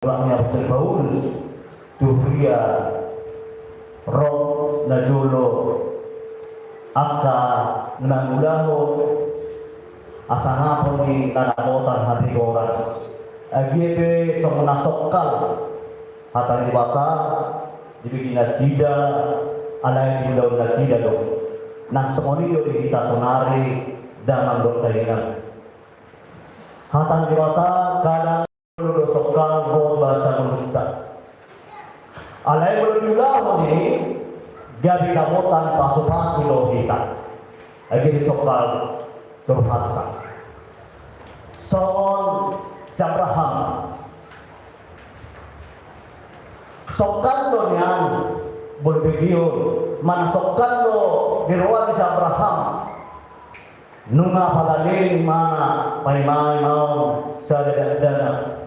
Orangnya Apostol Paulus tuhria roh na jolo aka nangulahu asana ni tanakotan hati orang agiebe somunasokal hatan di bata dibikin nasida alay di daun nasida do nang semoni do di kita sonari daman do daingan hatan di bata kadang lo sokal go bahasa menunta alay menjulahu ni gabi kamotan pasu-pasu lo kita lagi di sokal turhata son Abraham sokal lo niyan bolbegio man sokal lo diruan si Abraham nunga palaling mana paimay mau sa dana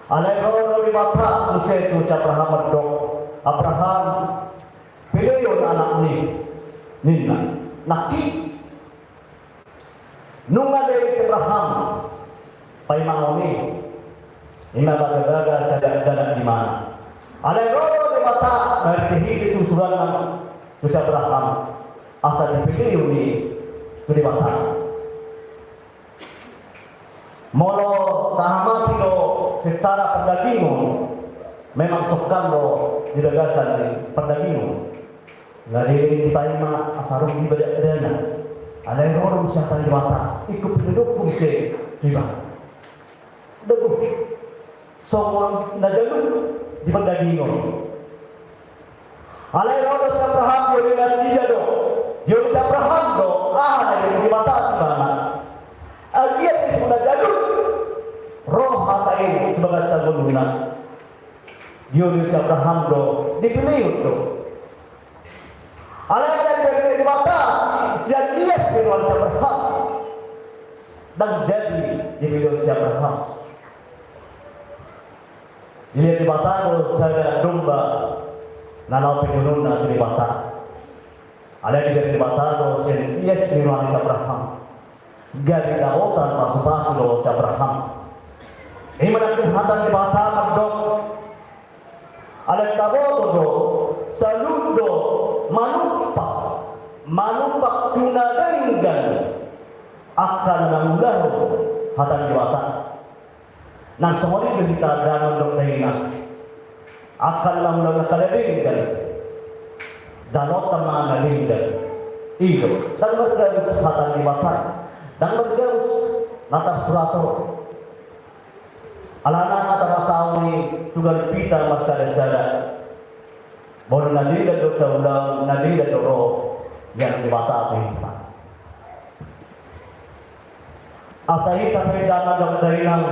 alay ro di mata museto si Abraham dok Abraham piliyon anak ni nina naki nunga dari si Abraham paimay ni ina baga-baga sa dana di mana alay ro di mata nagtihi susuran ng si Abraham asa dipiliyon ni di mata molo tahamati lo secara perdagingan memang sokang lo didagasan di perdagingan ngari tayo ma asarong di badak dana alay rorong siya tayo mata ikut pinudukong si diba dago somong najalun di perdagingan alay rorong si Abraham yung nasida do yung si Abraham do di mata di mana agiat di sudah jalun roh hatain baga sa guluna yun si Abraham do dipilih do alay di mata siya iya si Abraham dan jadi dipilih si Abraham dilihat di mata do saya domba nanau penuruna di mata alay di mata do siya iya si Abraham gari daotan pasu-pasu do si Abraham ini menakut hatan di bata magdok alay taboto do saludo manumpak tunadenggan akan nangulahu hatan di bata nang semua ini kita dalam dok daina akan nangulahu kadadenggan jalot teman nadenggan iyo dan bergaus hatan di bata dan bergaus natar surato alana kata masawi tugal pita maksada-sada bono nadila do taulang nadila do roh yang dibata kita asahi tapi dana do dainang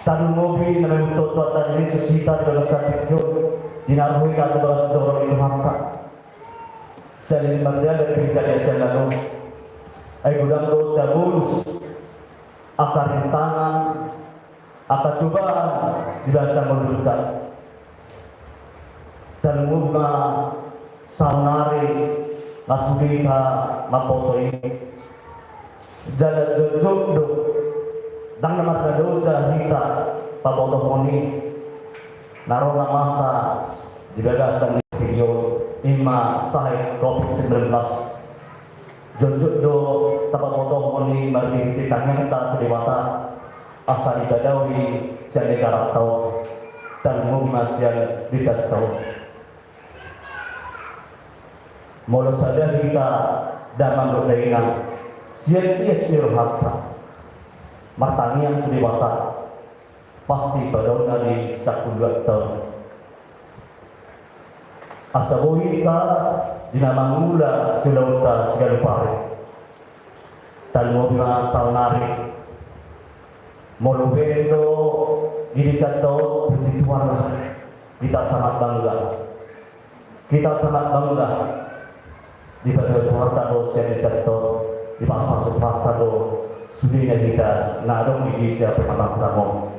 tanung mobi na mentuto at Yesus sita do sakit yo dinaruhi ka do soro ino hakka salin magdala kita sa lalo ay gudang do tabulus akarintangan akan cobaan dirasa menurutkan dan bunga saunari nasubika mapotoi jalan jojo dan nama dosa kita papoto koni narona masa di bagasan video 5 sahih COVID-19 jojo do tapapoto koni bagi titangnya kita kedewata asal ibadawi siang negara tahu dan mumas yang bisa tahu mula saja kita dalam berdaingan siang iasir harta martani yang kedewata pasti pada dari 12 tahun asabohi kita dinamangula sulauta segala pare dan mobil saunari Molubendo di satu puji Tuhan kita sangat bangga di pada Tuhan dosa di satu di masa sepatah do sudinya kita nadong di GPI Pematang Terang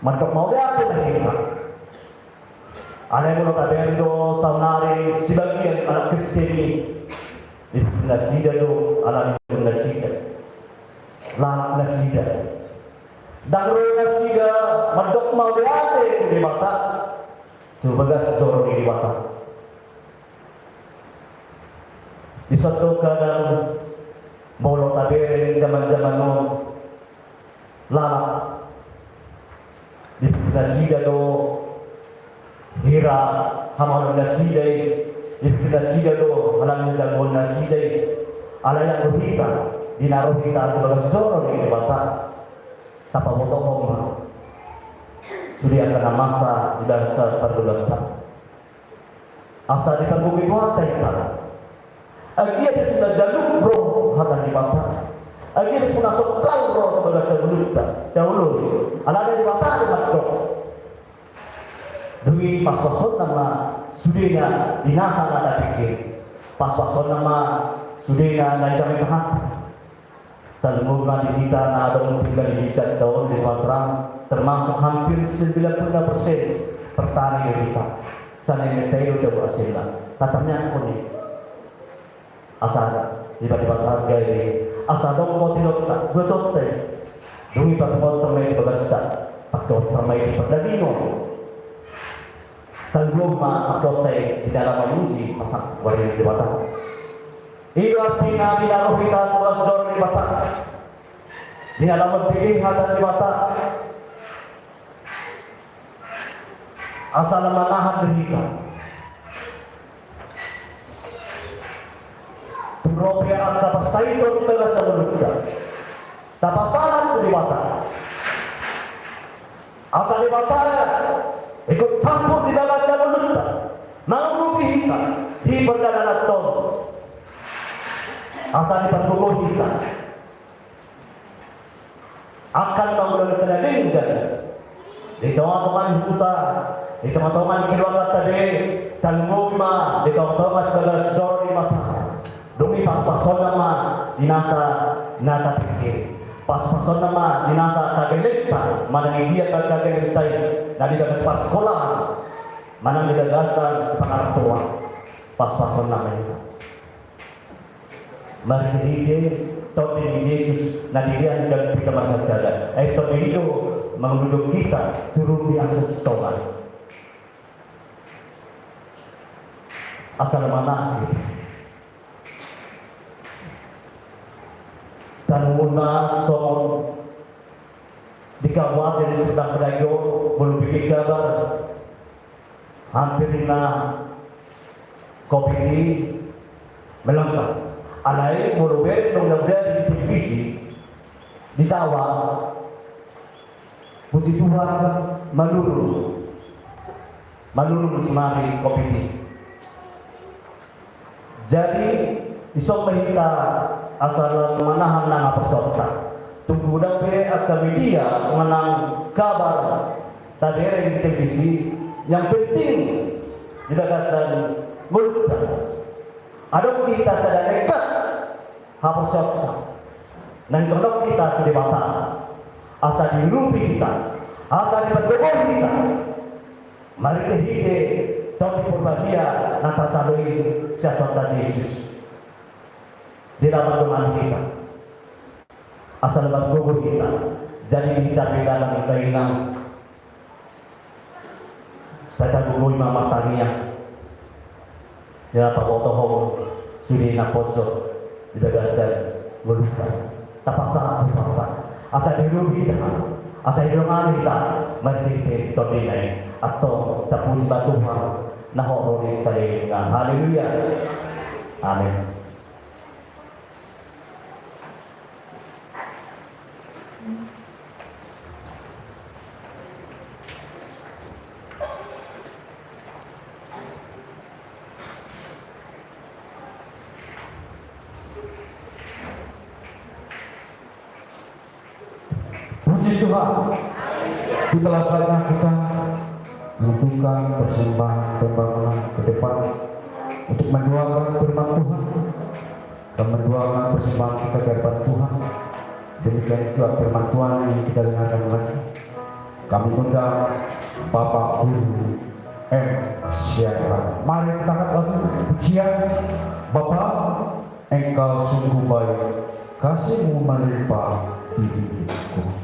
mantok mau dia apa kita ada yang mau kadendo saunari sebagian anak Kristen di nasida do anak nasida lanak nasida Dahroina sida medok mau diate di mata. Tu bagas joro di mata. Di satu kadang bolo tabere zaman-zaman no lala di nasida do hira hamal nasida di nasida do halang jago nasida ala yang rohita di narohita tu bagas joro di mata. Tapa botohong sudah kena masa di dasar pergulatan asa di panggungi buat tidak agia sudah jalur bro hatan di mata agia sudah sokal bro pada sebelumnya dahulu alada di mata di mata demi pas-pason nama sudahnya dinasa nada pikir pas-pason nama sudahnya nggak sampai paham Talmudna di kita ada tinggal di desa tahun di Sumatera termasuk hampir 90% pertanian di kita. Sana yang tahu udah berhasil lah. Tatapnya aku nih. Asal tiba-tiba harga ini. Asal dong mau tidak tak betul teh. Demi pakai permai begaskan. Pakai permai di perdagino. Talmudna pakai teh di dalam memuji masak warna di batas. Itu artinya di dalam kita tulas jor di mata, di dalam pilihan di mata, asal menahan diri kita. Turopia anda bersaing dengan sebelumnya, tak pasangan di mata, asal di mata ikut campur di dalam sebelumnya, mengurupi kita di perdana atau asal diperbuku kita akan memulai kenadenggan di tengah-tengah huta, di tengah-tengah keluarga tadi dan rumah, di tengah-tengah segala saudara di mata demi pas-pason nama dinasa nata pikir pas-pason nama dinasa kagelekta mana dia kagelektai dan di dalam sekolah mana di gagasan pengarah tua pas-pason nama itu mari tahun ini Yesus nadidian dan kita masa sadar. Tahun itu mengunduk kita turun di akses Tuhan. Asal mana? Dan muna song dikawat dari sedang berdayo belum bikin kabar. Hampir kopi ini melengkap. Alai muluber nung di televisi di Jawa puji Tuhan menurun semari kopi ini jadi isok kita asal menahan nama peserta tunggu dape akan media menang kabar tadi di televisi yang penting di gagasan mulut ada kita sadar dekat hapus serta dan condok kita ke dewata asal dirupi kita asal diperdoa kita mari kita topi perbahagia nata caloi siapa Yesus di dalam doa kita asal berdoa kita jadi kita di dalam keinginan saya gugui mama tania ya Pak Botohong sudah nak pojok di gagasan melupa tak pasang apa asal dirugi dah asal dirugi kita mari todinai atau tak puji Tuhan nah horori saya haleluya amin. Tuhan, itulah saatnya kita menentukan persembahan pembangunan ke depan untuk mendoakan firman Tuhan dan mendoakan persembahan kita ke depan Tuhan. Demikian juga firman Tuhan yang kita dengarkan lagi. Kami undang Bapak Guru Siapa. Mari kita angkat lagu pujian. Bapa, Engkau sungguh baik, kasih-Mu melimpah di hidupku.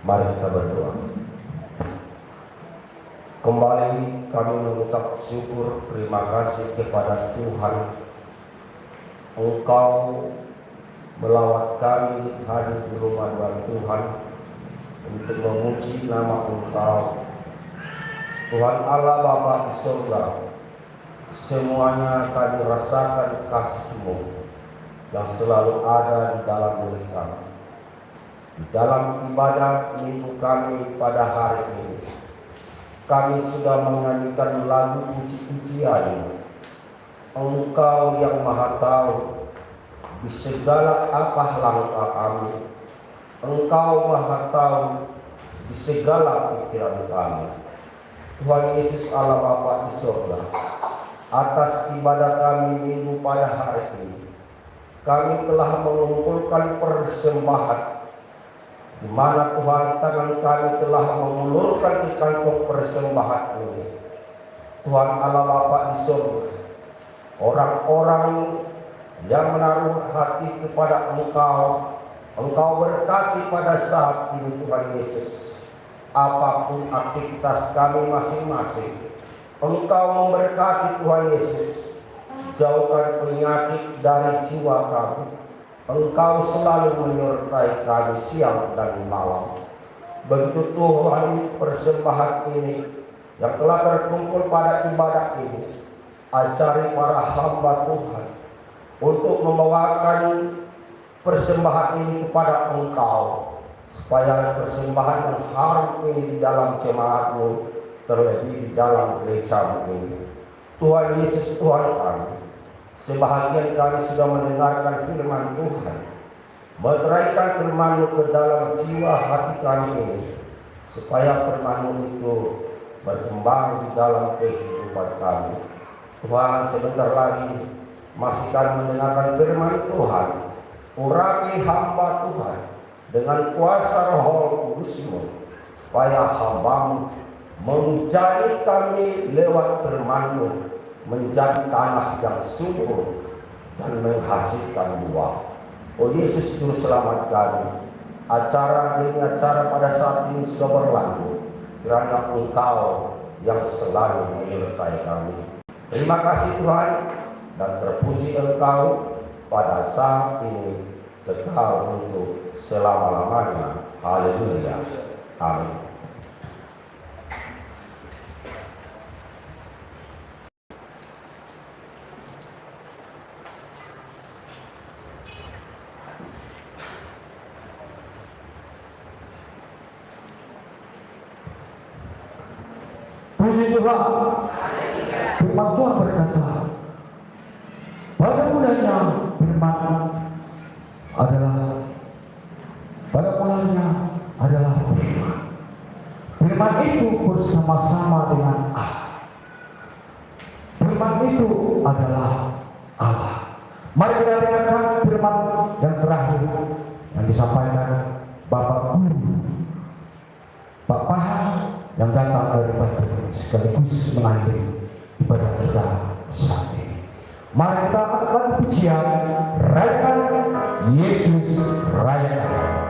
Mari kita berdoa. Kembali kami mengucap syukur terima kasih kepada Tuhan. Engkau melawat kami hadir di rumah Tuhan untuk memuji nama Engkau. Tuhan Allah Bapa di surga, semuanya kami rasakan kasih-Mu yang selalu ada di dalam diri kami. Di dalam ibadah minggu kami pada hari ini, kami sudah menyanyikan lagu puji-pujian. Engkau yang Maha Tahu di segala apa langkah kami. Engkau Maha Tahu di segala pikiran kami. Tuhan Yesus Allah Bapa di surga, atas ibadah kami minggu pada hari ini, kami telah mengumpulkan persembahan di mana Tuhan tangan kami telah mengulurkan di kantong persembahan ini. Tuhan Allah Bapa di surga, orang-orang yang menaruh hati kepada Engkau, Engkau berkati pada saat ini Tuhan Yesus. Apapun aktivitas kami masing-masing, Engkau memberkati Tuhan Yesus. Jauhkan penyakit dari jiwa kami. Engkau selalu menyertai kami siang dan malam. Begitu Tuhan, persembahan ini yang telah terkumpul pada ibadah ini, ajari para hamba Tuhan untuk membawakan persembahan ini kepada Engkau, supaya persembahan yang harum ini di dalam jemaat-Mu, terlebih di dalam gereja ini. Tuhan Yesus Tuhan kami, sebahagian kami sudah mendengarkan firman Tuhan, meteraikan firman-Mu ke dalam jiwa hati kami ini, supaya firman-Mu itu berkembang di dalam kehidupan kami. Tuhan, sebentar lagi masih akan mendengarkan firman Tuhan. Urapi hamba Tuhan dengan kuasa Roh Kudus-Mu, supaya hamba-Mu menjadi kami lewat firman-Mu menjadi tanah yang subur dan menghasilkan buah. Oh Yesus, Juru Selamat kami, acara demi acara pada saat ini sudah berlangsung, kiranya Engkau yang selalu menyertai kami. Terima kasih Tuhan, dan terpuji Engkau pada saat ini, kekal untuk selama-lamanya. Haleluya. Amin. Puji Tuhan. Firman Tuhan berkata, pada mulanya firman adalah firman. Firman itu bersama-sama dengan Allah. Firman itu adalah Allah. Mari kita dengarkan firman yang terakhir yang disampaikan Bapak Guru, Pak Paham, yang datang dari Batu, sekaligus mengakhiri ibadah kita saat ini. Mari kita angkat lagu pujian, rayakan Yesus, rayakan.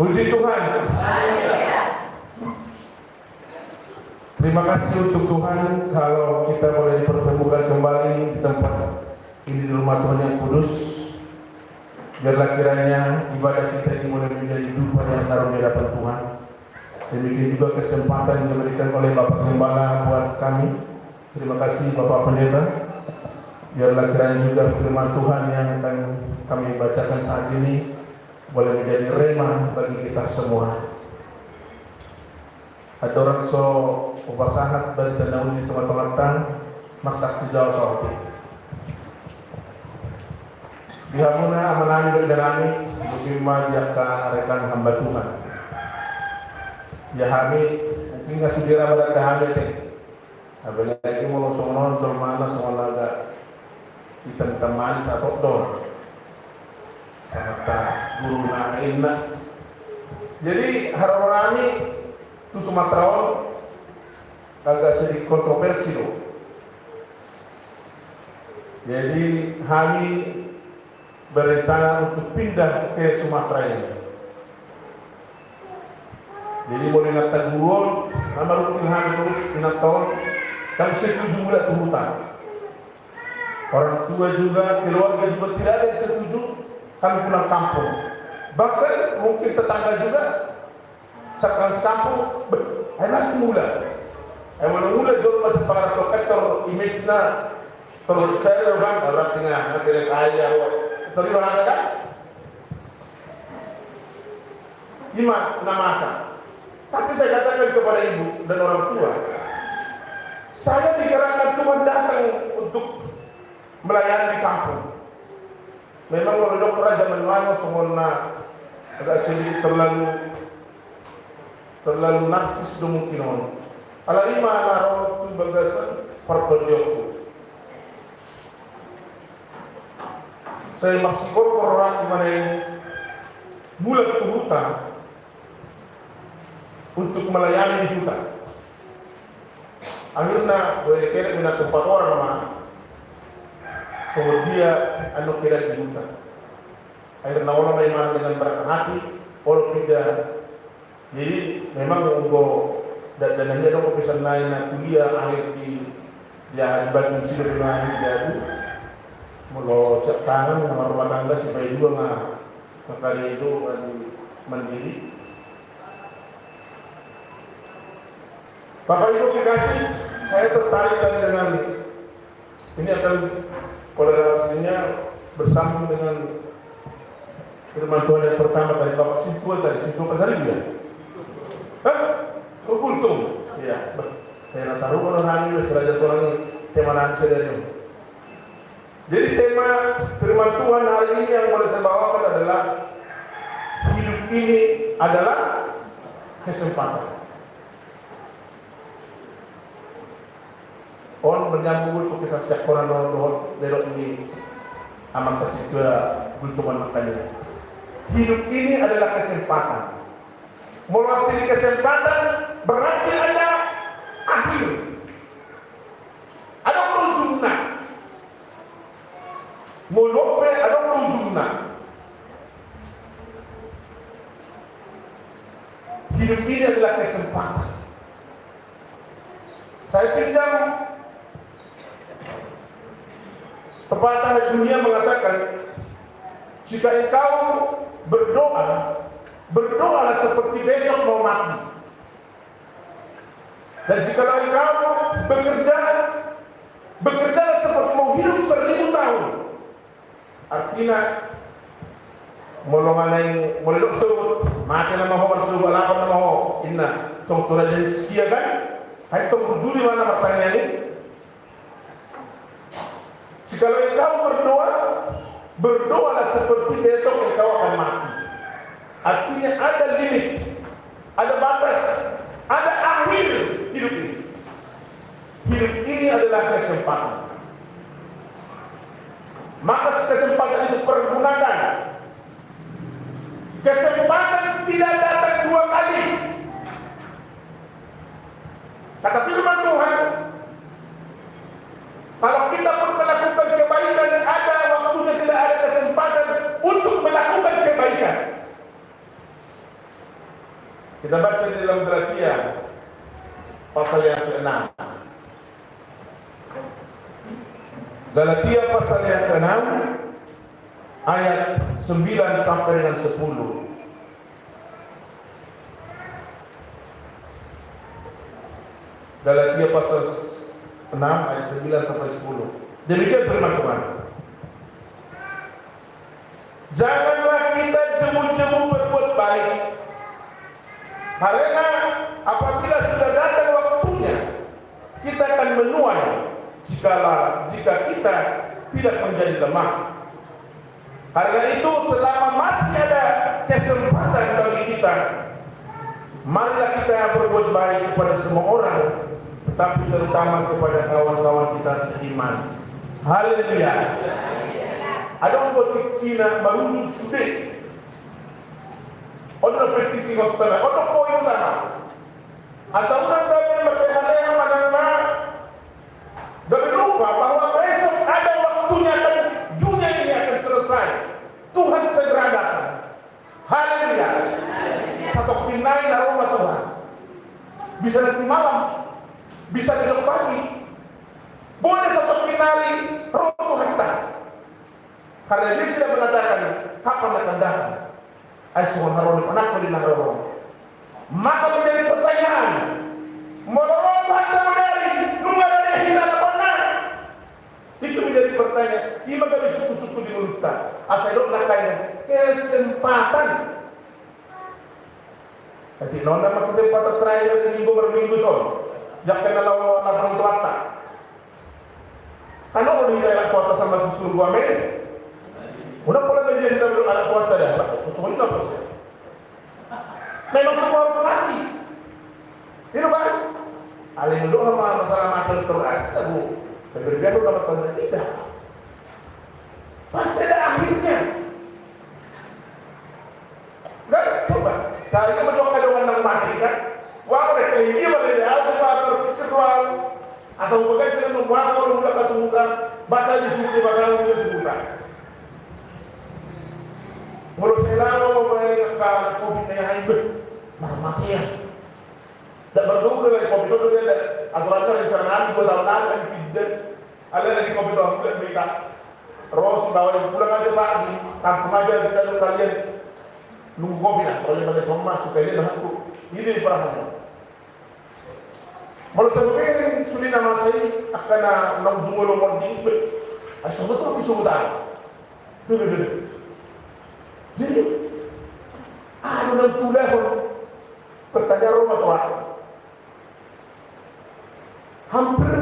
Puji Tuhan. Terima kasih untuk Tuhan kalau kita boleh dipertemukan kembali di tempat ini, di rumah Tuhan yang kudus. Biarlah kiranya ibadah kita ini boleh menjadi dupa yang harum di hadapan Tuhan. Demikian juga kesempatan yang diberikan oleh Bapak Gembala buat kami. Terima kasih Bapak Pendeta. Biarlah kiranya juga firman Tuhan yang akan kami bacakan saat ini boleh menjadi rema bagi kita semua. Ada orang so upasahat dari tanah ini teman-teman masak sejauh sorti. Dihamuna amanami dari darami muslimah jaka rekan hamba Tuhan. Ya kami mungkin nggak sudira pada kami teh. Apalagi mau nonton mana soal naga kita teman satu dong. Serta guru naina. Jadi harorani itu Sumatera agak sedikit kontroversi loh. Jadi kami berencana untuk pindah ke Sumatera ini. Jadi boleh nata guru, nama rutin kami terus pinatol, kami setuju mulai ke hutan. Orang tua juga, keluarga juga tidak ada yang setuju, kami pulang kampung. Bahkan mungkin tetangga juga, sekarang sekampung, masih mula. Emang mula jual masih para kolektor image-nya, terus saya orang tengah masih saya, terima kan? Lima masa. Tapi saya katakan kepada ibu dan orang tua, saya digerakkan Tuhan datang untuk melayani di kampung. Memang kalau dokter zaman lalu semua agak sedikit terlalu narsis mungkin. Ala lima naruh tu bagasan pertolonganku. Saya masih orang mana yang mulai ke hutan untuk melayani di hutan. Akhirnya boleh kira minat tempat orang mah. So dia anu kira di hutan. Akhirnya orang memang dengan berat hati, orang tidak. Jadi memang untuk dan hanya dong pesan lain kuliah akhir di Bandung sudah naik jadi. Mulu siap tangan sama rumah tangga supaya juga nggak kali itu mandiri. Bapak Ibu dikasih, saya tertarik dengan ini akan kolerasinya bersambung dengan firman Tuhan yang pertama tadi Bapak Sintua tadi Sintua pasal dia. Kultum, iya. Saya rasa rumah orang ini seraja seorang tema nanti saya. Jadi tema firman Tuhan hari ini yang mau saya bawakan adalah hidup ini adalah kesempatan. On menyambung untuk kisah sekolah non belok ini aman kasih ke gultungan makanya. Hidup ini adalah kesempatan. Melalui kesempatan berarti ada akhir. Ada ujungnya. Molope ada ujungnya. Hidup ini adalah kesempatan. Saya pinjam pepatah dunia mengatakan, jika engkau berdoalah seperti besok mau mati. Dan jika engkau bekerjalah seperti mau hidup 1000 tahun. Artinya, molongan yang molok sebut, mati nama ho, suruh balapan nama ho, inna, song tura jadi sekia kan? Hai tong juri mana pertanyaan ini? Jika engkau berdoalah seperti besok engkau akan mati. Artinya ada limit, ada batas, ada akhir hidup ini. Hidup ini adalah kesempatan. Maka kesempatan itu pergunakan. Kesempatan tidak datang 2 kali. Kata firman Tuhan, kalau kita pun melakukan kebaikan, ada waktunya tidak ada kesempatan untuk melakukan kebaikan. Kita baca di dalam Galatia pasal yang ke-6. Galatia pasal yang ke-6 ayat 9 sampai dengan 10. Galatia pasal 6 ayat 9 sampai 10. Demikian firman Tuhan. Janganlah kita jemu-jemu berbuat baik, karena apabila sudah datang waktunya, kita akan menuai jika kita tidak menjadi lemah. Karena itu selama masih ada kesempatan bagi kita, marilah kita berbuat baik kepada semua orang, tetapi terutama kepada kawan-kawan kita seiman. Haleluya. Ada orang buat kina bangun sudah. Ada petisi kota, ada poin utama. Asal orang kami berkata yang mana dan lupa bahwa besok ada waktunya dan dunia ini akan selesai. Tuhan segera datang. Haleluya. Satu pinai rumah Tuhan. Bisa nanti malam, bisa besok pagi. Boleh satu pinari roh Tuhan kita. Karena dia tidak mengatakan kapan akan datang. Asyuhan haroni anak berilah roh. Maka menjadi pertanyaan, melorot Anda dari nunggah dari hilang pernah. Itu menjadi pertanyaan. Ima kami suku-suku di urutan. Asal nakanya kesempatan. Jadi nona mah kesempatan terakhir di minggu berminggu son. Yang kena lawan lapang tuata. Karena kalau hilang tuata sama kusur gua men. Udah pola menjadi kita belum anak tuata dah. Kusur itu apa sih? Memang semua harus mati. Itu kan? Alim dulu sama masalah makan terang. Bu, berbeda lu dapat tanda tidak. Pasti ada akhirnya. Kan? Coba. Kalian berdoa dengan yang mati kan? Wah, mereka ini boleh harus berpikir doang. Asal bukan kita menguasa orang muda ketemukan. Bahasa disuruh di bakal muda ketemukan. Menurut saya mau bayar COVID yang haibah. Mati ya. Tak berdoa dengan COVID itu dia aturannya rencanaan 2 tahun lagi kan pindah. Ada dari COVID itu aku mereka. Ros bawa yang pulang aja Pak di kampung aja kita tuh kalian nunggu COVID lah. Kalau pada semua supaya dia dapat ini perahannya. Kalau sebetulnya sudah nama saya akan nanggung lomor di asal betul aku sudah tahu. Jadi ada yang tulah pertanyaan rumah Tuhan. Hampir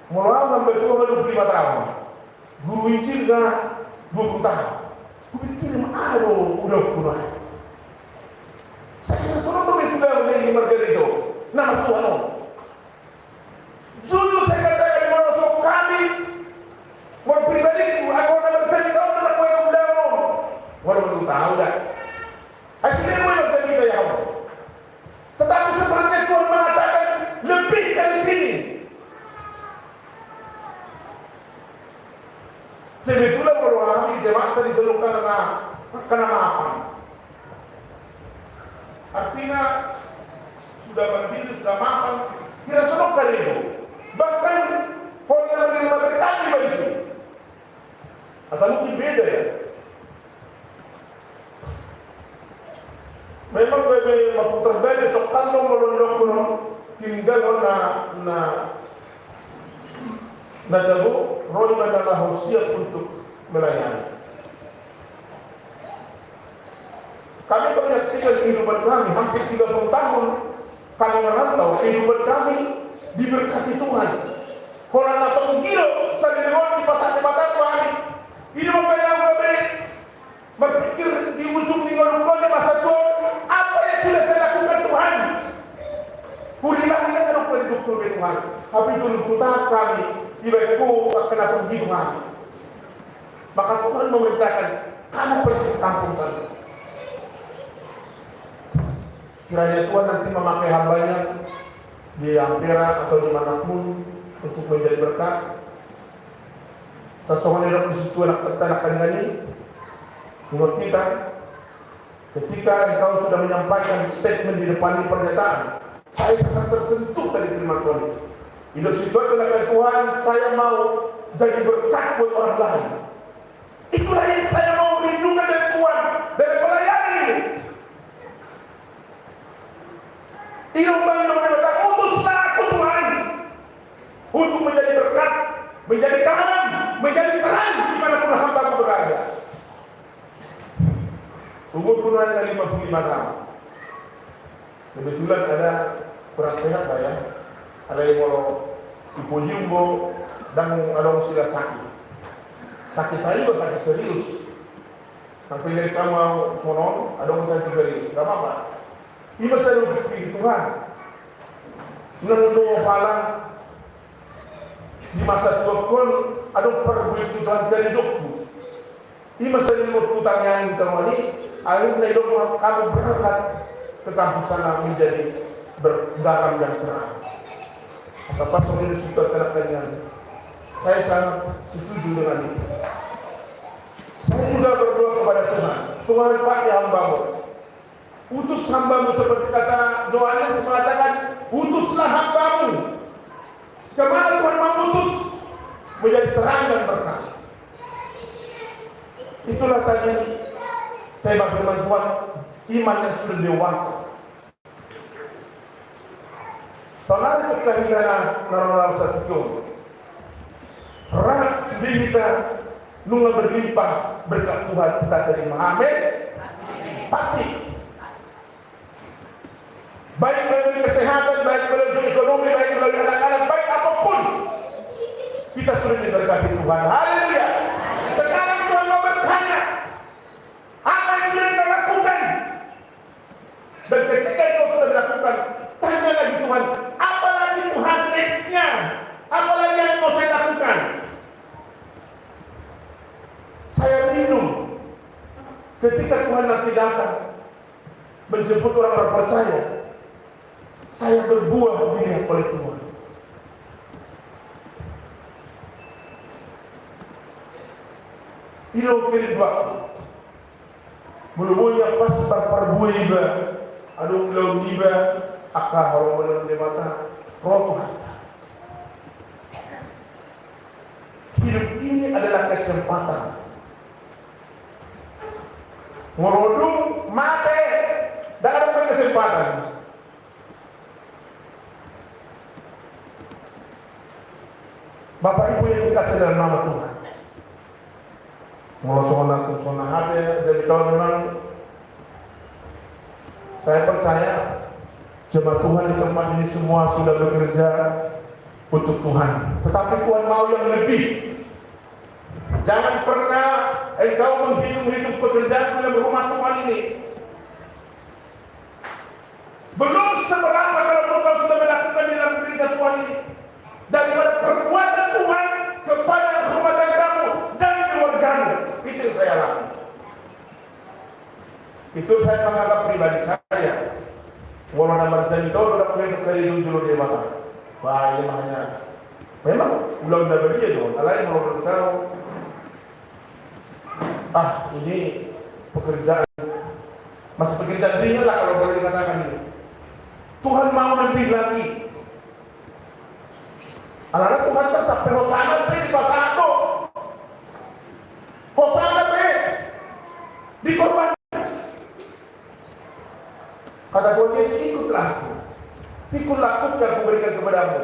mulai membetul 25 tahun. Guru Injil enggak 20 tahun. Gue pikir udah kurang. Saya kira seorang tuh itu udah menjadi marga itu. Nama Tuhan. Jujur saya katakan di mana kami mau pribadi aku nak bercerita kau nak kau yang udah walau belum tahu dah. Hasilnya mau bercerita ya Allah. Tetapi sebenarnya Tuhan mengatakan lebih dari sini. Lebih pula kalau orang jemaat tadi seluruhkan kena maafan. Artinya sudah berdiri, sudah maafan, kira seluruhkan itu. Bahkan kalau yang menerima dari kami bagi sini. Asal mungkin beda ya. Memang bebe mampu terbeda sokan dong melondong kuno tinggal na jago roh adalah siap untuk melayani. Kami menyaksikan kehidupan kami hampir 30 tahun kami merantau, kehidupan kami diberkati Tuhan. Orang atau gila saya di pasar Pematang Terang ini membayar kami berpikir di ujung lingkungan di masa Tuhan. Apa yang sudah saya lakukan Tuhan? Kurilah ini kan lupa hidup Tuhan. Tapi dulu putar kami ibaratku kena pergi Tuhan. Maka Tuhan memerintahkan kamu pergi ke kampung sana. Kiranya Tuhan nanti memakai hambanya di Ampera atau dimanapun untuk menjadi berkat. Sesuatu yang di situ anak ini menurut kita. Ketika engkau sudah menyampaikan statement di depan pernyataan, saya sangat tersentuh dari firman Tuhan. Hidup situ adalah Tuhan, saya mau jadi berkat buat orang lain. Itulah yang saya mau lindungi dari Tuhan, dari pelayanan ini. Hidup bagi mereka, utuslah aku Tuhan untuk menjadi berkat, menjadi usianya 55 tahun. Kebetulan ada kurang sehat lah ya. Ada yang mau ipojumbo dan ada yang sudah sakit. Sakit saya juga sakit serius. Sampai dari kamu mau sonon, ada yang sakit serius. Gak apa-apa. Ini saya berpikir Tuhan. Nunggu pala di masa tua pun ada perbuatan Tuhan dari hidupku. Ini masa ini utang yang temani, akhirnya hidup kamu berangkat ke kampus sana menjadi bergaram dan terang. Masa pastor ini sudah terkenal. Saya sangat setuju dengan itu. Saya juga berdoa kepada Tuhan. Tuhan pakai hambamu. Utus hambamu seperti kata Yohanes mengatakan, utuslah hambamu. Kemana Tuhan mau utus? Menjadi terang dan berkah. Itulah tadi tema firman Tuhan, iman yang sudah dewasa. Saudara kelahiran narawal satu rak sudah kita nunggu berlimpah berkat Tuhan kita terima. Amin. Pasti. Baik melalui kesehatan, baik melalui ekonomi, baik melalui anak-anak, baik apapun kita sudah diberkati Tuhan. Haleluya. Sekarang Tuhan mau bertanya, apa yang sudah kita lakukan? Dan ketika itu sudah dilakukan, tanya lagi Tuhan, apa lagi Tuhan nextnya? Apa lagi yang mau saya lakukan? Saya rindu ketika Tuhan nanti datang menjemput orang-orang percaya, saya berbuah dilihat oleh Tuhan. Ilo kiri dua mulubunya pas berperbuah iba aduh belum iba akah orang belum di mata roh hata. Hidup ini adalah kesempatan. Merodung mati dan ada kesempatan. Bapak Ibu yang dikasih dalam nama Tuhan, mau sona hati, jadi kalau memang saya percaya jemaat Tuhan di tempat ini semua sudah bekerja untuk Tuhan, tetapi Tuhan mau yang lebih. Jangan pernah engkau menghitung-hitung pekerjaan dalam rumah Tuhan ini. Belum seberapa kalau engkau sudah melakukan dalam gereja Tuhan ini. Daripada perbuatan Tuhan kepada rumah tanggamu dan keluargamu. Itu yang saya lakukan. Itu saya menganggap pribadi saya. Walau nama saya itu sudah punya dari dulu di mata. Wah ini makanya. Memang ulang udah berbeda dong. Alain mau tahu. Ini pekerjaan. Masih pekerjaan ringan lah kalau boleh dikatakan ini. Tuhan mau lebih lagi. Anak Tuhan kan sampai Hosana di pasar itu. Hosana dikorbankan. Kata Tuhan Yesus, ikutlah aku. Ikutlah aku yang aku berikan kepadamu.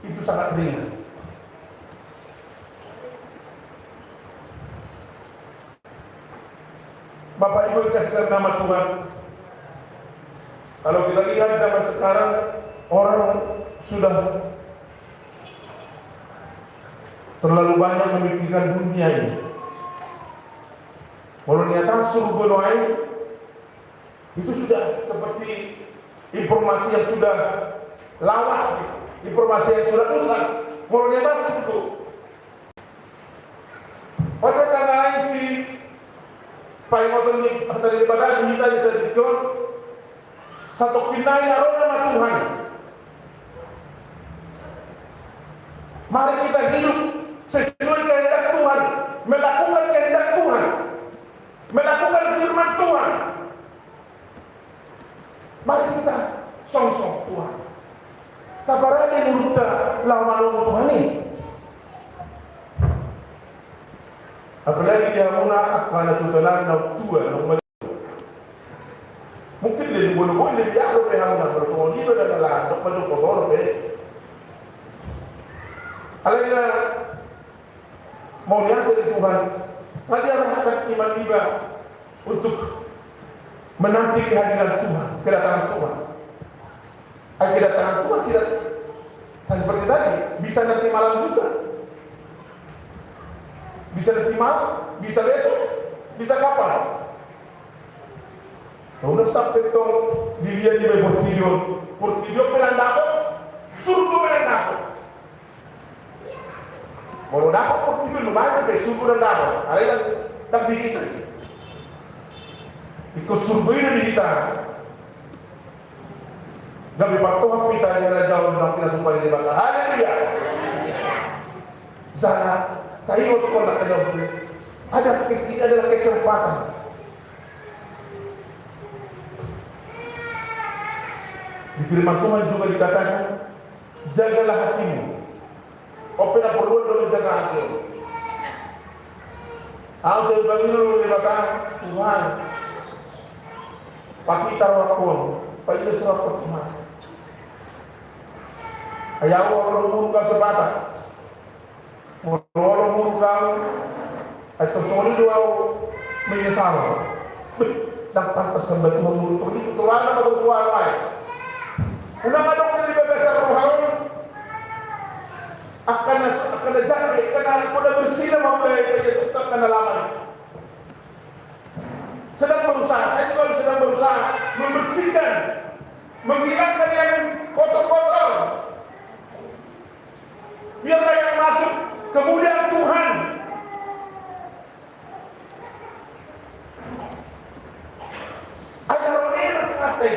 Itu sangat ringan. Bapak Ibu dikasih nama Tuhan. Kalau kita lihat zaman sekarang, orang sudah terlalu banyak memikirkan dunia ini. Walau nyata surga doain itu sudah seperti informasi yang sudah lawas, informasi yang sudah rusak. Walau nyata surga. Pada tanggal si Pak Motor ini dari Ibadah kita disediakan satu pinai aroma nama Tuhan. Mari kita hidup sesuai kehendak Tuhan, melakukan kehendak Tuhan, melakukan firman Tuhan. Mari kita song-song Tuhan. Tabarani mulut lama-lama Tuhan ini. Apalagi dia muna akala tutalan na tua ng mungkin din bunuh din dia ako pehang na bersoni ba na lahat padu posoro pe alaya mau lihat dari Tuhan ngadi arahkan iman iba untuk menanti kehadiran Tuhan, kedatangan Tuhan. Kedatangan Tuhan tidak seperti tadi, bisa nanti malam juga, bisa nanti malam, bisa besok, bisa kapan. Nah, udah sampai tong dilihat di portidio menandako, surga menandako. Mau dapat portidio lumayan deh, surga menandako. Ada yang tak begitu. Ikut surga ini di kita. Gak berpatuhan kita yang jauh dalam kita supaya dibakar. Haleluya. Jangan tahu sekolah kedua. Ada kesempatan. Di firman Tuhan juga dikatakan, jagalah hatimu. Kau pernah perlu menjaga hatimu. Aku saya bagi dulu dibakar Tuhan. Pak kita wakil, Pak itu surat Tuhan. Ayaw orang murukang sebatang, orang murukang atau solido menyesal. Dapat tersembat muruk itu tuan atau tuan lain. Udah kadang di bebasar rohani akan jadi karena udah bersih mau belajar karena lama. Sedang berusaha, saya juga sedang berusaha membersihkan, menghilangkan yang kotor-kotor. Biarlah yang masuk kemudian Tuhan. Agar orang hati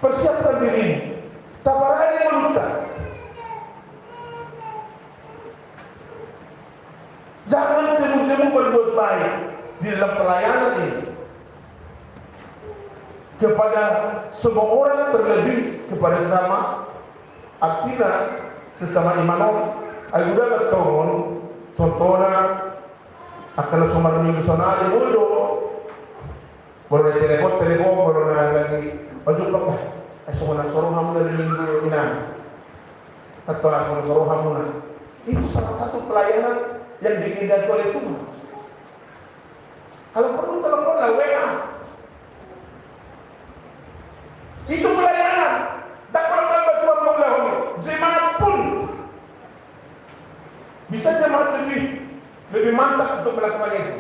persiapkan diri, tabarani meluta. Jangan jemu-jemu berbuat baik di dalam pelayanan ini kepada semua orang, terlebih kepada sesama artinya sesama imanon. Ayo udah bertohon contohnya akan semua minggu sana di mudo boleh telepon boleh lagi baju apa semua suruh kamu dari minggu ini atau semua suruh kamu itu salah satu pelayanan yang dikehendaki oleh Tuhan. Kalau perlu telepon lah WA, itu pelayanan. Tak perlu bantuan menggahuni jemaat pun bisa jemaat lebih mantap untuk melakukan itu.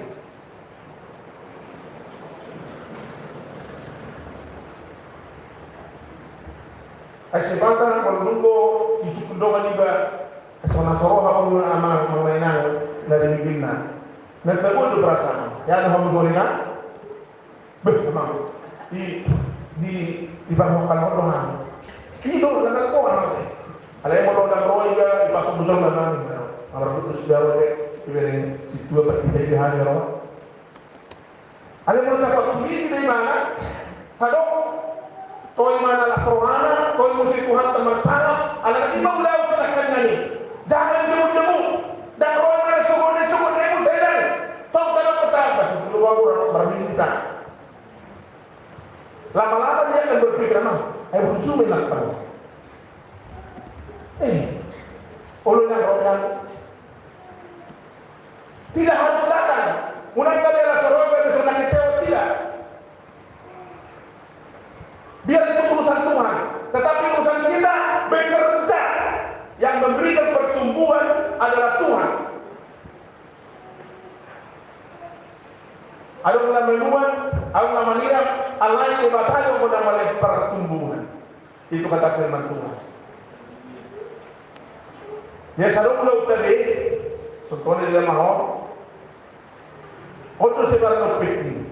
Kesempatan menunggu tujuh kedongan juga esona soroha ulun amal mengenai dari mingguina. Nah terus itu perasaan. Ya ada kamu solina, memang di bawah kalau doang. Ini doang dan kau anak. Ada yang mau dan roh juga di pasuk busur dan orang itu sudah oleh di situ berpindah di hari roh. Ada yang mau dapat beli dari mana? Kadang toy mana lah sohana, toy musik Tuhan termasalah. Anak imam lau serahkan nyanyi. Jangan jemu-jemu dan roh yang sungguh-sungguh nemu sedang. Tong kalau petaka sebelum orang berminta. Lama-lama dia akan berpikir, ayo berjuang nak tahu. Ulunnya rohkan tidak harus datang. Mulai kali rasa roh yang sudah kecewa tidak. Biar itu urusan Tuhan, tetapi urusan kita bekerja. Yang memberikan pertumbuhan adalah Tuhan. Ada yang menuan, ada yang meniram, Allah yang berkata menambah pertumbuhan. Itu kata firman Tuhan. Ya selalu ulah tadi, contohnya dia Mohon, untuk sebarang penting.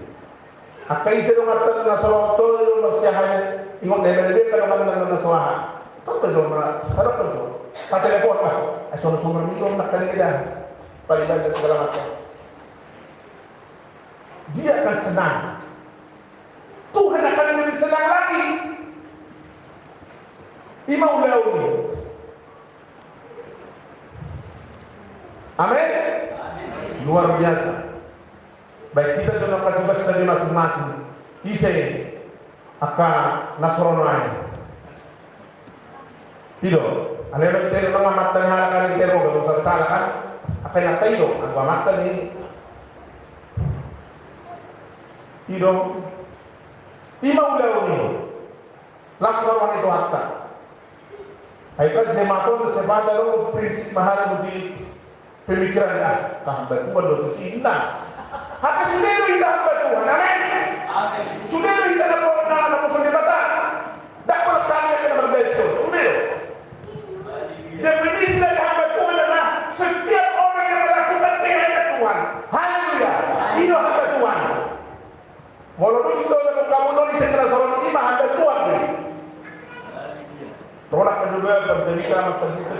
Akai sedang atas nasawa itu masih hanya ingat dari kalau mana nasawa. Contoh cuma, harap contoh. Kata telepon lah, sumber itu nak kali dia, palitan dan segala macam. Dia akan senang. Tuhan akan lebih senang lagi. Imam Launi. Amin. Luar biasa. Baik kita dalam tugas dari masing-masing. Ise akan nasronai. Tidak. Ada yang kita mengamatkan hal-hal yang kita mau salah kan? Apa yang kita itu? Aku amatkan ini. Idong ima ulauni lasrawan itu hatta aikan jematon sempat ada prinsip mahal di pemikiran kahamba Tuhan itu sina hati sudah itu kita hamba Tuhan amin sudah itu kita nak sudah kata tak perlu kami akan berbeza sudah definisi dari hamba Tuhan adalah setiap orang yang melakukan kehendak Tuhan. Haleluya. Ini hamba Tuhan. Walaupun itu kalau kamu nulis setelah seorang imam hamba Tuhan ni. Tolak kedua berjadikan terbuka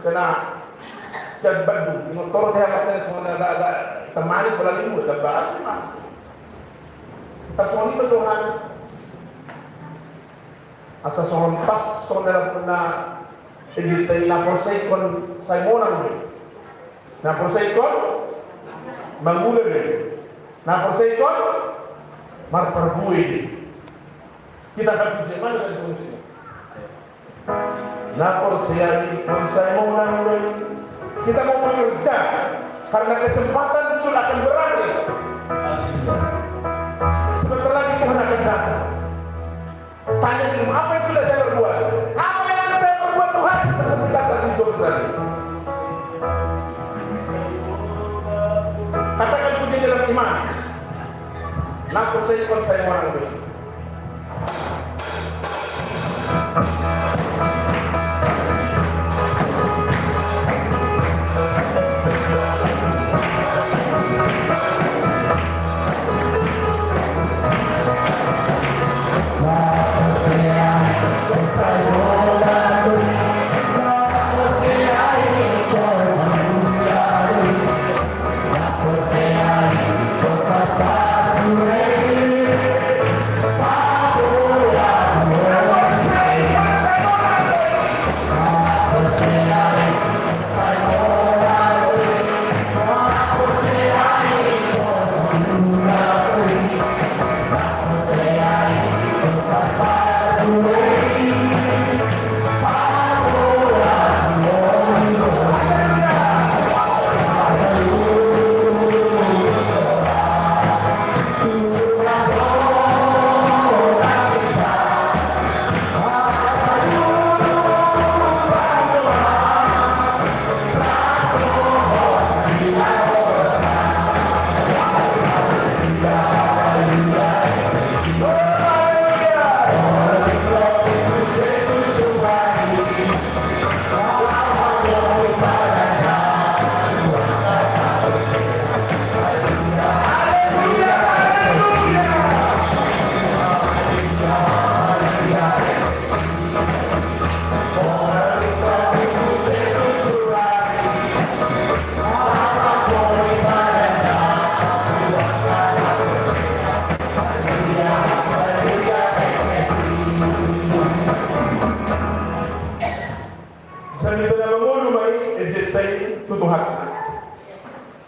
senang sebandung. Ini tolong dia kata semua agak temani selalu tebak. Tasawuf itu Tuhan. Asal seorang pas saudara pernah Editay na porsaikon sa imonang ni. Na porsaikon mangula ni. Na porsaikon marparbuhi ni. Kita akan puji mana kan fungsi. Na porsaikon sa imonang ni. Kita mau bekerja karena kesempatan sudah akan berakhir. Sebentar lagi Tuhan akan datang. Tanya diri, apa yang sudah saya berbuat? Apa yang akan saya berbuat Tuhan? Seperti kata si Job tadi. Katakan puji dalam iman. Laku saya orang ini.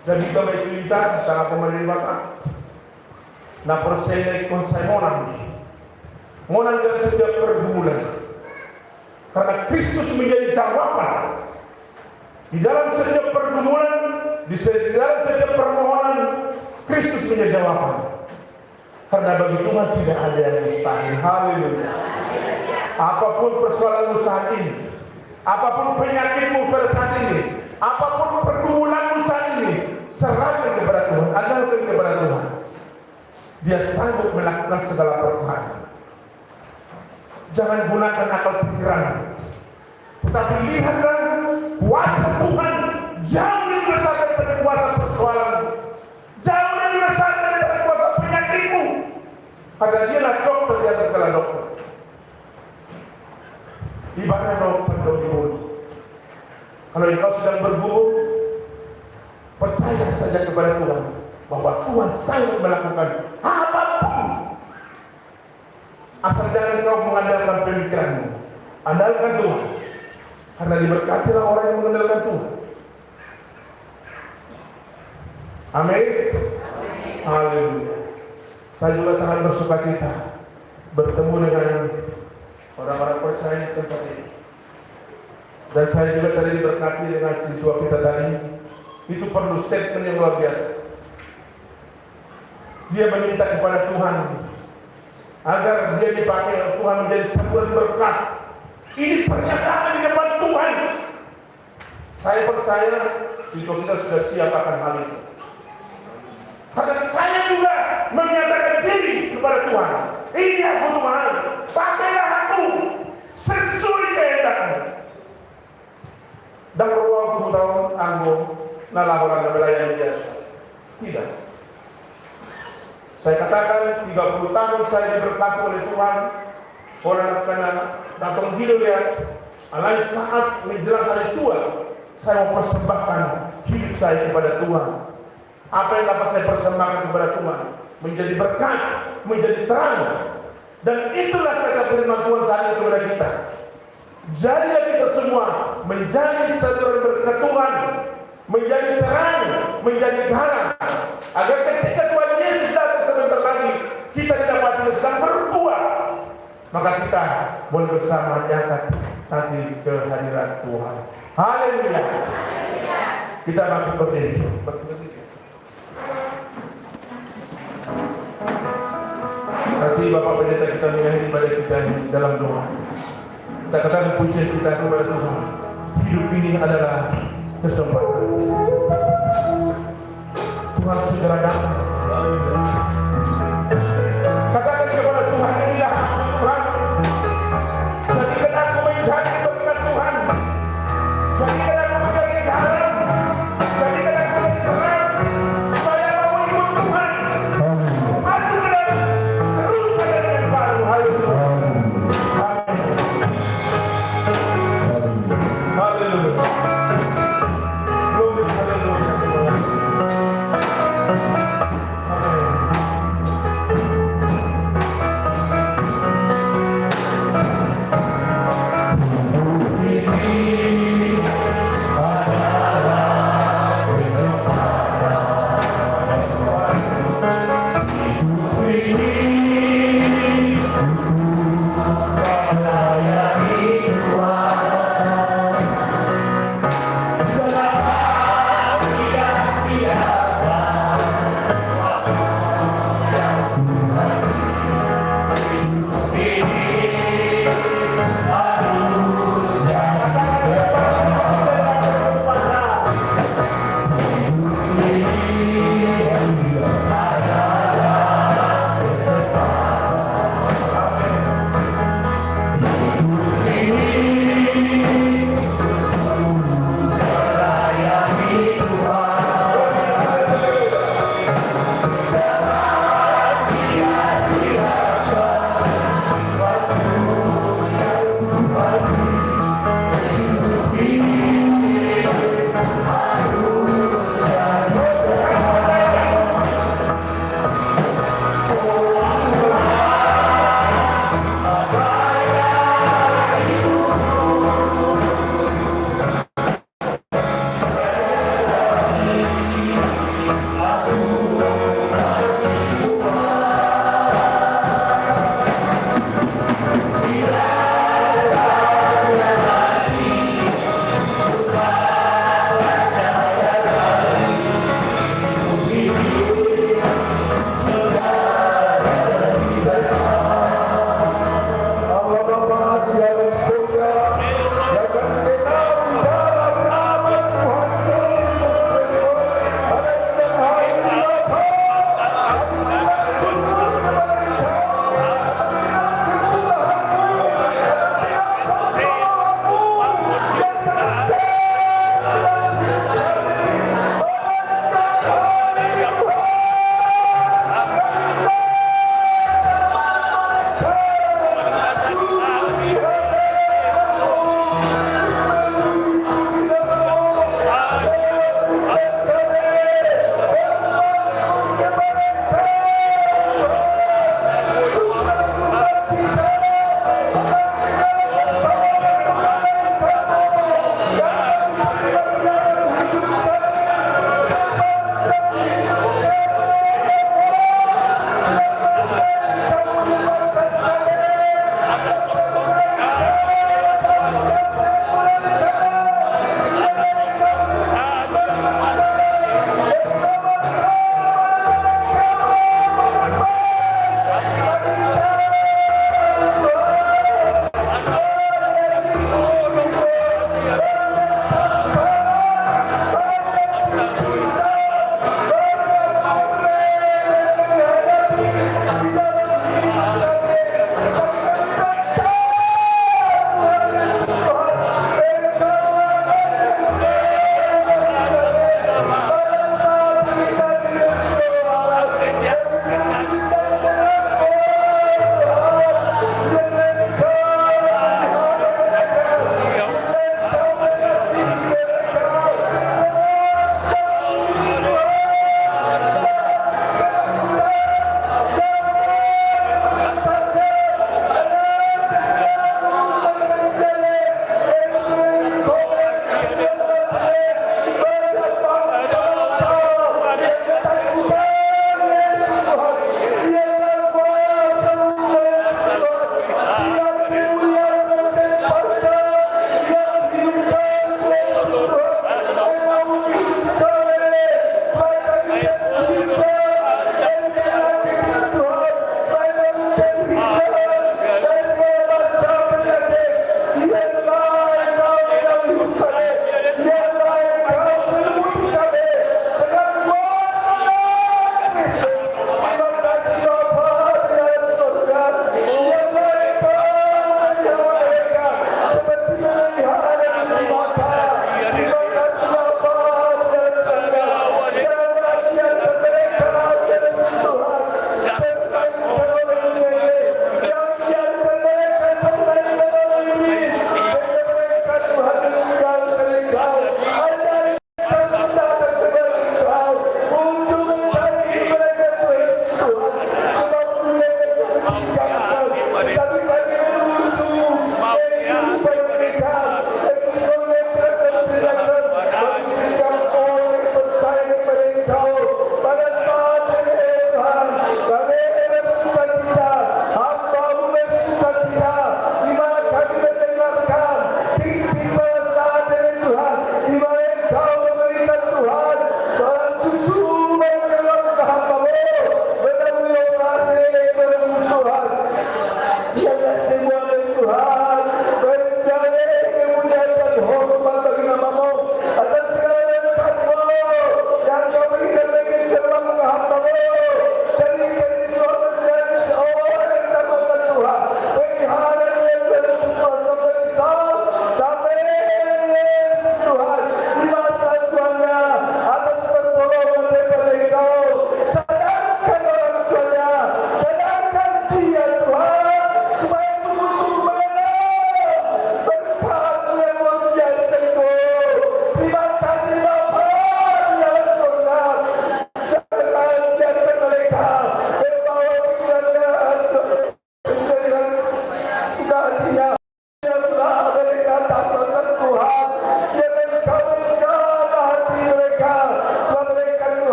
Jadi kita bercerita sangat pemerintah. Nah persen ikon saya monang dari setiap pergumulan. Karena Kristus menjadi jawaban di dalam setiap pergumulan, di dalam setiap permohonan Kristus menjadi jawaban. Karena bagi Tuhan tidak ada yang mustahil. Haleluya. Apapun persoalanmu saat ini, apapun penyakitmu pada saat ini, apapun pergumulanmu saat ini, serahkan kepada Tuhan, andalkan kepada Tuhan. Dia sanggup melakukan segala perkara. Jangan gunakan akal pikiran, tetapi lihatlah kuasa Tuhan jauh lebih besar daripada kuasa persoalan, jauh lebih besar daripada kuasa penyakitmu. Karena dialah dokter di atas segala dokter. Ibadah dokter doni. Kalau engkau sedang bergumul, percaya saja kepada Tuhan bahwa Tuhan sanggup melakukan apapun. Asal jangan kau mengandalkan pemikiranmu, andalkan Tuhan. Karena diberkatilah orang yang mengandalkan Tuhan. Amin. Haleluya. Saya juga sangat bersukacita bertemu dengan orang-orang percaya di tempat ini. Dan saya juga tadi diberkati dengan situasi kita tadi. Itu perlu statement yang luar biasa. dia meminta kepada Tuhan agar dia dipakai oleh Tuhan menjadi saluran berkat. Ini pernyataan di depan Tuhan. Saya percaya jika kita sudah siap akan hal itu. Karena saya juga menyatakan diri kepada Tuhan. Ini aku Tuhan, pakailah aku sesuai kehendakmu. Dan waktu tahun anggo nalahoran dan melayani biasa. Tidak. Saya katakan 30 tahun saya diberkati oleh Tuhan. Orang kena datang hidup lihat. Alai saat menjelang hari tua, saya mau persembahkan hidup saya kepada Tuhan. Apa yang dapat saya persembahkan kepada Tuhan menjadi berkat, menjadi terang. Dan itulah kata firman Tuhan saat ini kepada kita. Jadilah kita semua menjadi saluran berkat Tuhan, menjadi terang, menjadi garam, agar ketika Tuhan Yesus datang sebentar lagi, kita didapati sedang berbuah, maka kita boleh bersama diangkat nanti ke hadirat Tuhan. Haleluya. Kita akan berdiri. Nanti Bapak Pendeta kita mengakhiri ibadah kita dalam doa. Kita katakan pujian kita kepada Tuhan. Hidup ini adalah kesempatan. Tuhan segera datang. Katakan kepada Tuhan, inilah aku Tuhan. Jadikan aku menjadi berkat Tuhan. Jadikan aku menjadi garam. Jadikan aku menjadi terang. Saya mau ikut Tuhan. Masuk dalam kerusakan yang baru. Haleluya. Haleluya. Glory, haleluya.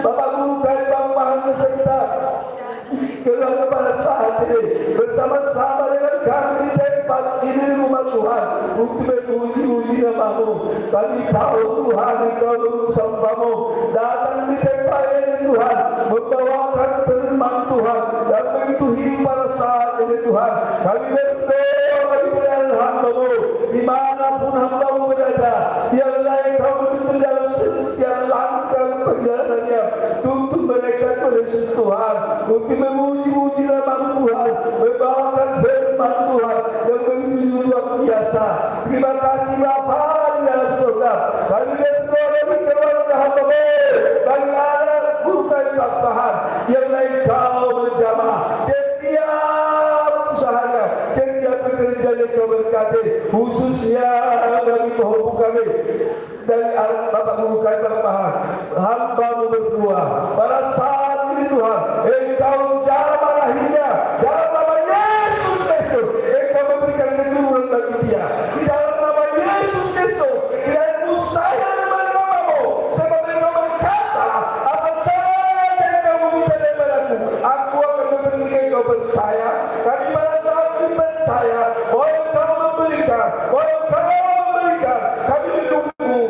Bapak Guru dan Bapak Kami tahu Tuhan Engkau bersamamu datang di tempat ini Tuhan, membawakan firman Tuhan dan menyentuhi pada saat ini Tuhan. Kami berdoa bagi hamba-Mu dimanapun hamba-Mu berada, biarlah Engkau menuntun dalam setiap langkah perjalanannya, tuntun mereka Yesus Tuhan, untuk memuji-muji nama Tuhan, membawakan firman Tuhan yang begitu luar biasa. Terima kasih Bapa di dalam surga. Kami berdoa bagi keluarga hamba-Mu, bagi anak bukan Tuhan, biarlah Engkau menjamah setiap usahanya, setiap pekerjaan yang Kau berkati, khususnya bagi Mohon kami dari Bapak Guru kami Bapak hamba-Mu berdua pada saat ini Tuhan, Engkau jamah lahirnya dalam nama Yesus Kristus. Engkau memberikan keturunan bagi dia di dalam nama Yesus Kristus. Tidak mustahil dengan nama-Mu, sebab Engkau berkata, apa saja yang Kau minta daripadaku, aku akan memberikan. Engkau percaya, kami pada saat ini percaya bahwa Engkau memberikan, bahwa Engkau memberikan. Kami menunggu.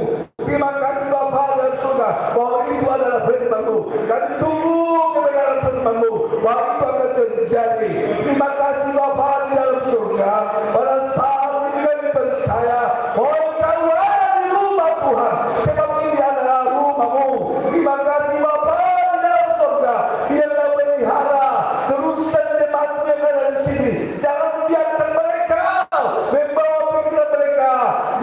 Terima kasih Bapa dalam surga bahwa itu adalah firman-Mu. Kami tunggu kebenaran firman-Mu bahwa itu akan terjadi. Terima kasih Bapa di dalam surga, pada saat ini kami percaya bahwa Engkau ada di rumah Tuhan, sebab ini adalah rumah-Mu. Terima kasih Bapa di dalam surga, biarlah pelihara seluruh jemaat-Mu yang ada di sini. Jangan biarkan mereka membawa pikiran mereka,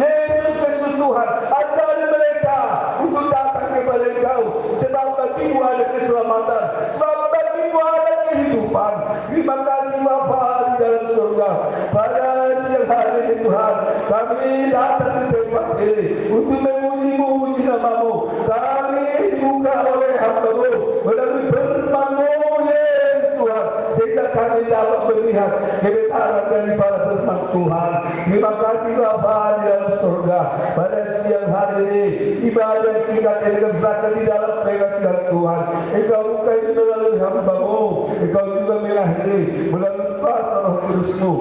Yesus Kristus Tuhan, ajari mereka untuk datang kepada Engkau, sebab bagi-Mu ada keselamatan, sebab bagi-Mu ada kehidupan. Terima kasih Bapa di dalam surga, pada siang hari ini Tuhan, kami datang di tempat ini untuk memuji-muji nama-Mu. Kami dibuka oleh hamba-Mu melalui firman-Mu Yesus Tuhan, sehingga kami dapat melihat kebenaran daripada firman Tuhan. Terima kasih Bapa di dalam surga, pada siang hari ini ibadah singkat yang dikerjakan di dalam pengasihan Tuhan. Engkau bukan melalui hamba-Mu, Engkau juga melahiri melalui kuasa Roh Kudus-Mu.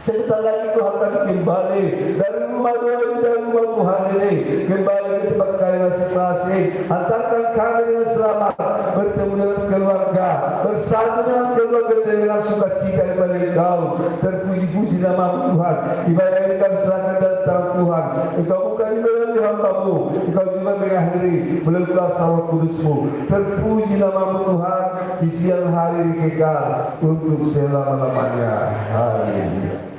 Sebentar lagi Tuhan akan kembali dari rumah Tuhan, dari rumah Tuhan ini, kembali ke tempat kami masing-masing. Hantarkan kami dengan selamat, bertemu dengan keluarga, bersatu dengan keluarga dengan sukacita kepada Engkau. Terpuji-puji nama Tuhan. Ibadah yang kami serahkan dalam tangan Tuhan. Engkau bukan melalui hamba-Mu, Engkau juga mengakhiri melalui kuasa Roh Kudus-Mu. Terpuji nama Tuhan di siang hari kekal untuk selama-lamanya. Haleluya.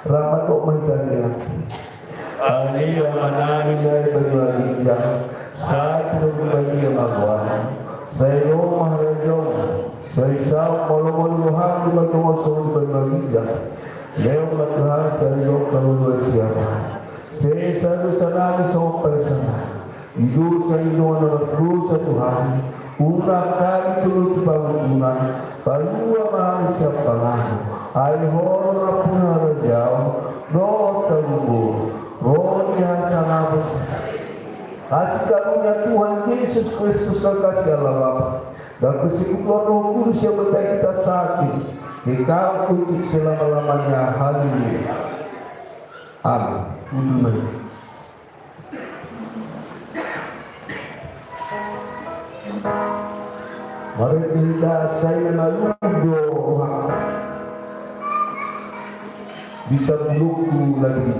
rahmat kok menjadi Ali manani dari bagi jam satu bagi maguan saya mahajong saya sa molo-molo hang di matungosong bagi jam leo matlahan saya kalau siapa saya selalu sanami sa persana hidup saya hidup sa Tuhan unang kali tulog pangunan palua mahal siapa ay horor pun harajao no talubo rohnya sangat kasih karunia Tuhan Yesus Kristus dan kasih Allah Bapa dan kesimpulan Roh Kudus yang berkait kita sakit kekal untuk selama-lamanya. Haleluya. Amin. Mari kita saya menuduh bisa buku lagi.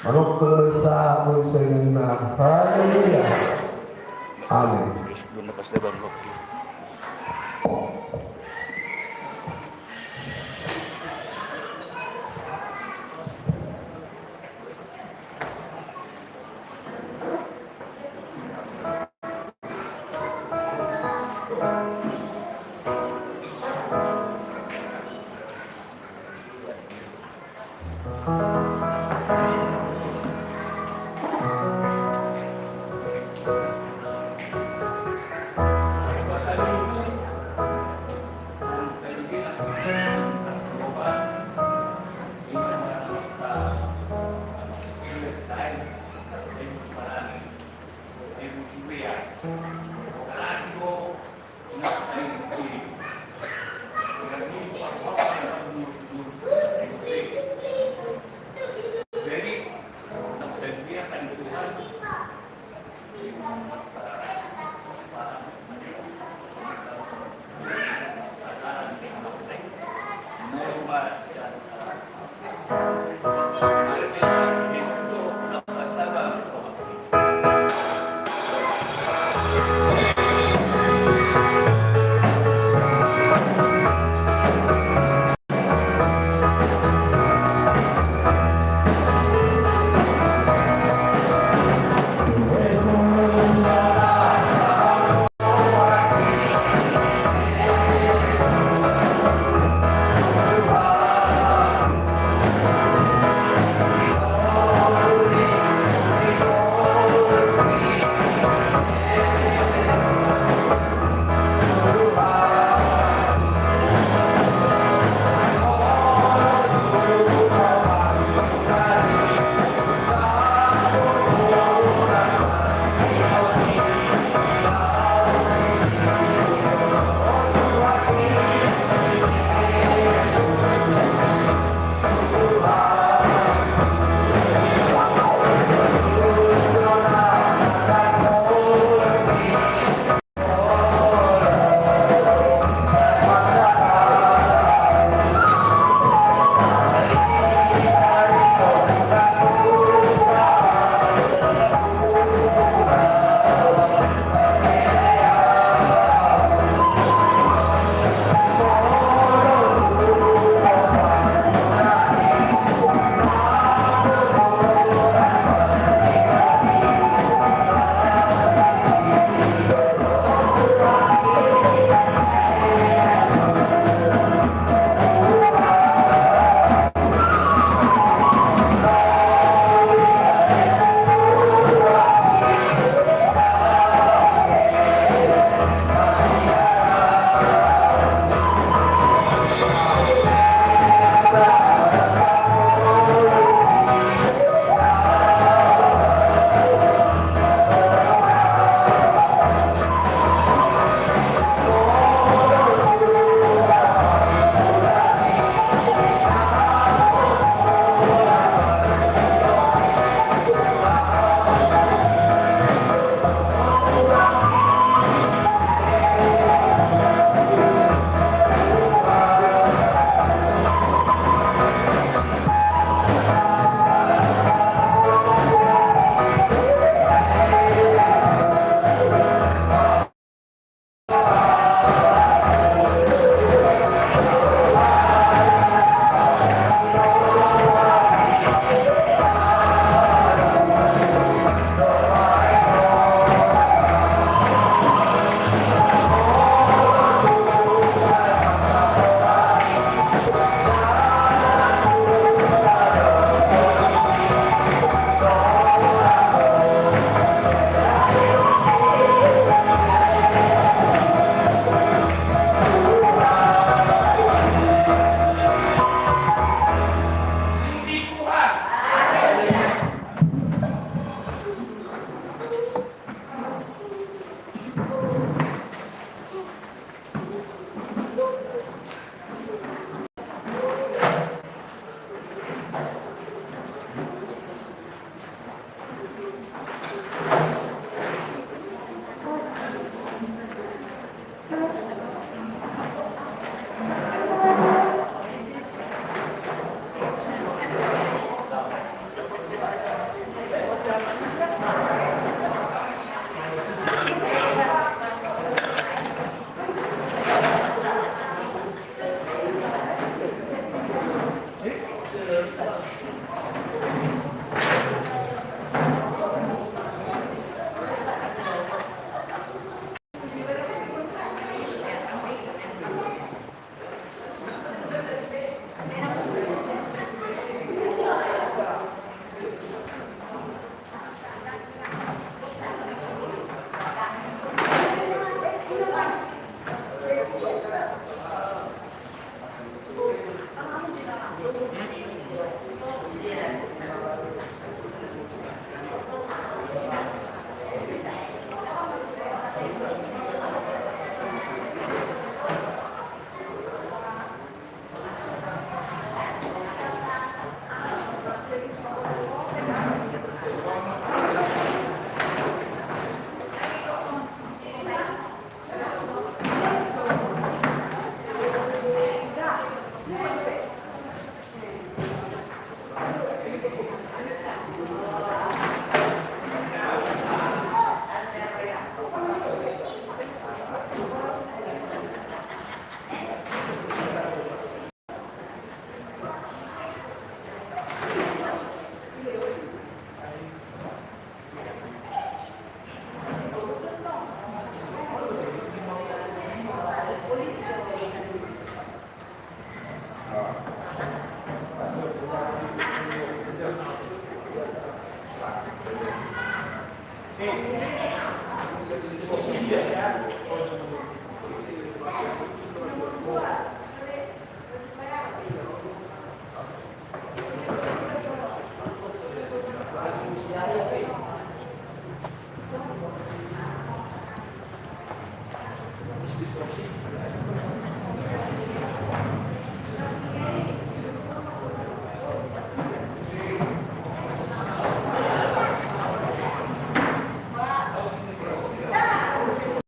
Manok sa ako sa inyo na. Hallelujah. Amen.